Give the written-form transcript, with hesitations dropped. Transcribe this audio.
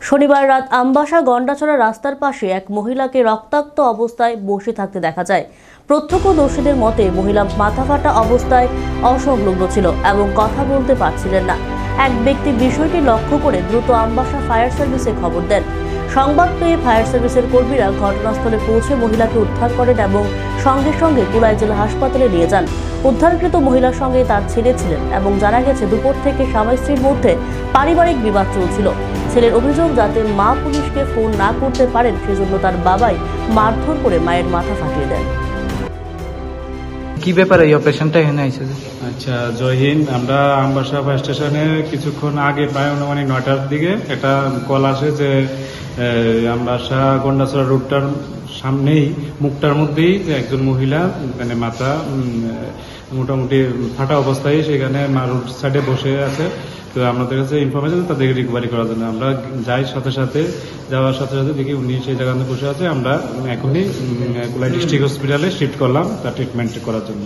শনিবার রাত আমবাসা গন্ডাছড়া রাস্তার পাশে এক মহিলাকে রক্তাক্ত অবস্থায় বসে থাকতে দেখা যায়। প্রত্যক্ষদর্শীদের মতে মহিলা মাথা ফাটা অবস্থায় অসংলগ্ন ছিল এবং কথা বলতে পারছিলেন না। এক ব্যক্তি বিষয়টি লক্ষ্য করে দ্রুত আমবাসা ফায়ার সার্ভিসে খবর দেন। সংবাদ পেয়ে ফায়ার সার্ভিসের কর্মীরা ঘটনাস্থলে পৌঁছে মহিলাকে উদ্ধার করেন এবং সঙ্গে সঙ্গে কুলাই জেলা হাসপাতালে নিয়ে যান। উদ্ধারকৃত মহিলার সঙ্গে তার ছেলে ছিলেন এবং জানা গেছে দুপুর থেকে স্বামী স্ত্রীর মধ্যে পারিবারিক বিবাদ চলছিল। ছেলের অভিযোগ, যাতে মা পুলিশকে ফোন না করতে পারেন সেজন্য তার বাবাই মারধর করে মায়ের মাথা ফাটিয়ে দেন। কি ব্যাপারে এই অপারেশনটা এখানে আইছে? আচ্ছা, জয় হিন্দ। আমরা আমবাসা ফায়ার স্টেশনে কিছুক্ষণ আগে প্রায় অনুমানিক 9টার দিকে একটা কল আসে যে আমবাসা গন্ডাছড়া রোডটার সামনেই মুখটার মধ্যেই একজন মহিলা মানে মাথা মোটামুটি ফাটা অবস্থায় সেখানে রোড সাইডে বসে আছে। তো আমাদের কাছে ইনফরমেশন তাদেরকে রিকভারি করার জন্য আমরা যাই, যাওয়ার সাথে সাথে দেখি উনি সেই জায়গাতে বসে আছে। আমরা এখনই কুলাই ডিস্ট্রিক্ট হসপিটালে শিফট করলাম তার ট্রিটমেন্ট করার জন্য।